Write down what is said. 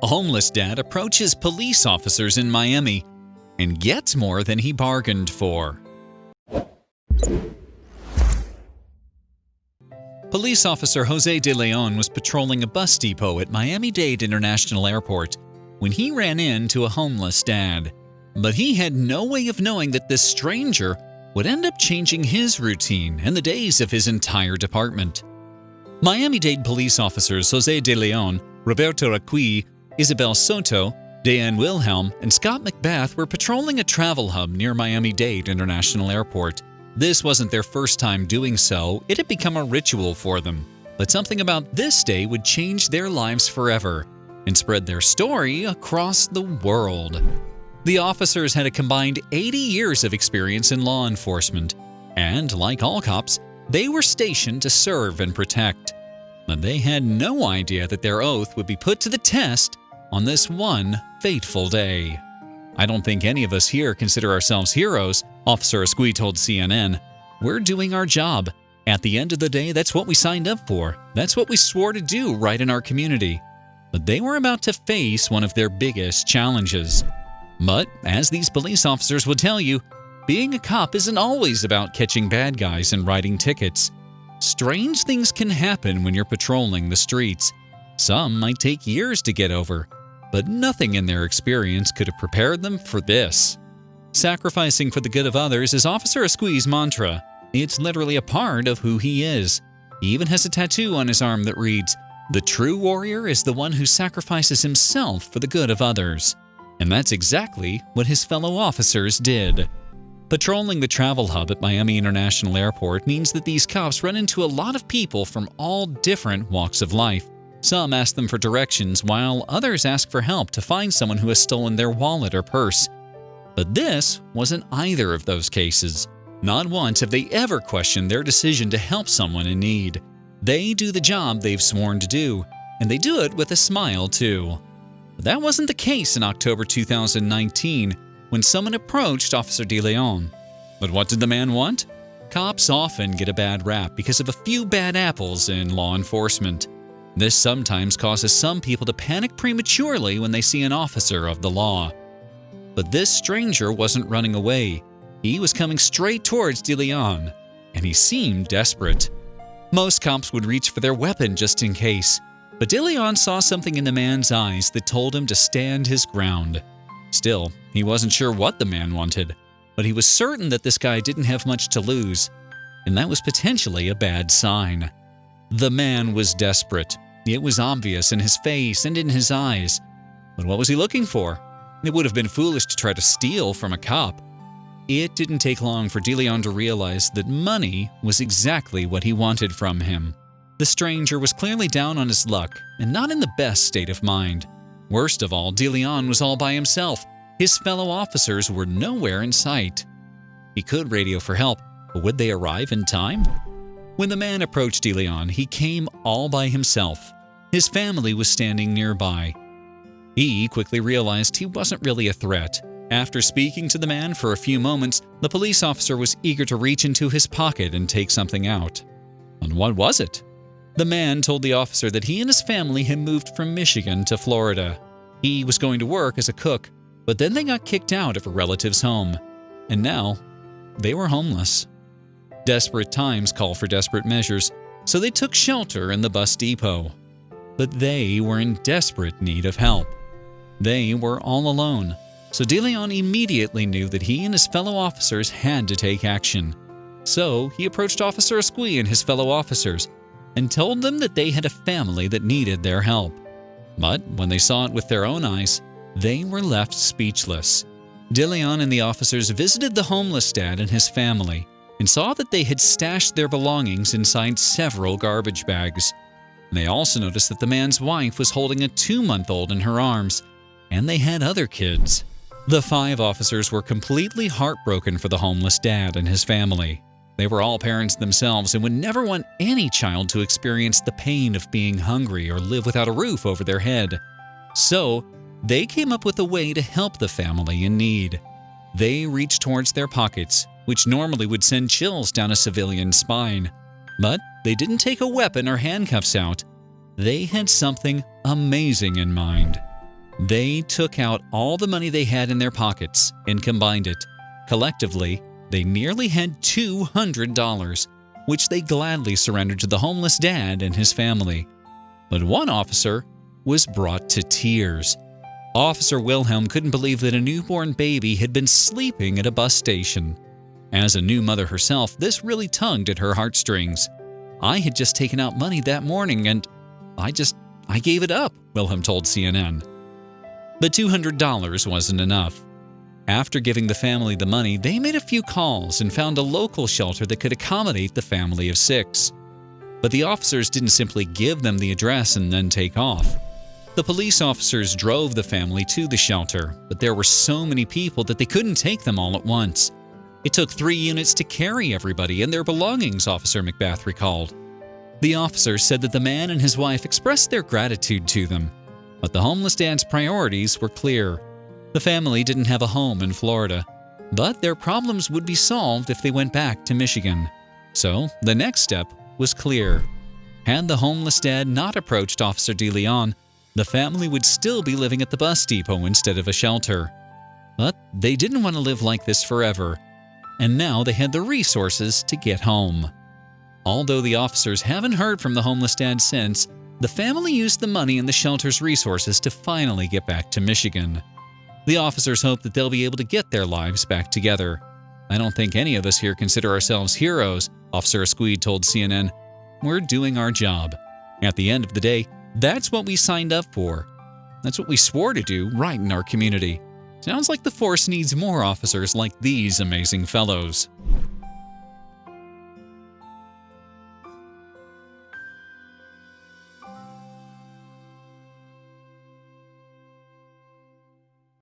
A homeless dad approaches police officers in Miami and gets more than he bargained for. Police officer Jose de Leon was patrolling a bus depot at Miami-Dade International Airport when he ran into a homeless dad. But he had no way of knowing that this stranger would end up changing his routine and the days of his entire department. Miami-Dade police officers Jose de Leon, Roberto Raqui, Isabel Soto, Diane Wilhelm, and Scott McBath were patrolling a travel hub near Miami-Dade International Airport. This wasn't their first time doing so, it had become a ritual for them. But something about this day would change their lives forever and spread their story across the world. The officers had a combined 80 years of experience in law enforcement, and like all cops, they were stationed to serve and protect. But they had no idea that their oath would be put to the test on this one fateful day. "I don't think any of us here consider ourselves heroes," Officer Asqui told CNN. "We're doing our job. At the end of the day, that's what we signed up for. That's what we swore to do right in our community." But they were about to face one of their biggest challenges. But, as these police officers would tell you, being a cop isn't always about catching bad guys and writing tickets. Strange things can happen when you're patrolling the streets. Some might take years to get over, but nothing in their experience could have prepared them for this. Sacrificing for the good of others is Officer Asqui's mantra. It's literally a part of who he is. He even has a tattoo on his arm that reads, "The true warrior is the one who sacrifices himself for the good of others." And that's exactly what his fellow officers did. Patrolling the travel hub at Miami International Airport means that these cops run into a lot of people from all different walks of life. Some ask them for directions, while others ask for help to find someone who has stolen their wallet or purse. But this wasn't either of those cases. Not once have they ever questioned their decision to help someone in need. They do the job they've sworn to do, and they do it with a smile too. But that wasn't the case in October 2019, when someone approached Officer de Leon. But what did the man want? Cops often get a bad rap because of a few bad apples in law enforcement. This sometimes causes some people to panic prematurely when they see an officer of the law. But this stranger wasn't running away. He was coming straight towards de Leon, and he seemed desperate. Most cops would reach for their weapon just in case, but de Leon saw something in the man's eyes that told him to stand his ground. Still, he wasn't sure what the man wanted, but he was certain that this guy didn't have much to lose, and that was potentially a bad sign. The man was desperate. It was obvious in his face and in his eyes. But what was he looking for? It would have been foolish to try to steal from a cop. It didn't take long for de Leon to realize that money was exactly what he wanted from him. The stranger was clearly down on his luck and not in the best state of mind. Worst of all, de Leon was all by himself. His fellow officers were nowhere in sight. He could radio for help, but would they arrive in time? When the man approached de Leon, he came all by himself. His family was standing nearby. He quickly realized he wasn't really a threat. After speaking to the man for a few moments, the police officer was eager to reach into his pocket and take something out. And what was it? The man told the officer that he and his family had moved from Michigan to Florida. He was going to work as a cook, but then they got kicked out of a relative's home. And now, they were homeless. Desperate times call for desperate measures, so they took shelter in the bus depot. But they were in desperate need of help. They were all alone, so de Leon immediately knew that he and his fellow officers had to take action. So he approached Officer Asqui and his fellow officers and told them that they had a family that needed their help. But when they saw it with their own eyes, they were left speechless. De Leon and the officers visited the homeless dad and his family and saw that they had stashed their belongings inside several garbage bags. They also noticed that the man's wife was holding a 2-month-old in her arms, and they had other kids. The 5 officers were completely heartbroken for the homeless dad and his family. They were all parents themselves and would never want any child to experience the pain of being hungry or live without a roof over their head. So, they came up with a way to help the family in need. They reached towards their pockets, which normally would send chills down a civilian's spine. But they didn't take a weapon or handcuffs out. They had something amazing in mind. They took out all the money they had in their pockets and combined it. Collectively, they nearly had $200, which they gladly surrendered to the homeless dad and his family. But one officer was brought to tears. Officer Wilhelm couldn't believe that a newborn baby had been sleeping at a bus station. As a new mother herself, this really tugged at her heartstrings. "I had just taken out money that morning and I gave it up," Wilhelm told CNN. But $200 wasn't enough. After giving the family the money, they made a few calls and found a local shelter that could accommodate the family of 6. But the officers didn't simply give them the address and then take off. The police officers drove the family to the shelter, but there were so many people that they couldn't take them all at once. It took 3 units to carry everybody and their belongings, Officer McBath recalled. The officer said that the man and his wife expressed their gratitude to them, but the homeless dad's priorities were clear. The family didn't have a home in Florida, but their problems would be solved if they went back to Michigan. So the next step was clear. Had the homeless dad not approached Officer DeLeon, the family would still be living at the bus depot instead of a shelter. But they didn't want to live like this forever, and now they had the resources to get home. Although the officers haven't heard from the homeless dad since, the family used the money and the shelter's resources to finally get back to Michigan. The officers hope that they'll be able to get their lives back together. "I don't think any of us here consider ourselves heroes," Officer Asquith told CNN. "We're doing our job. At the end of the day, that's what we signed up for. That's what we swore to do right in our community. Sounds like the force needs more officers like these amazing fellows."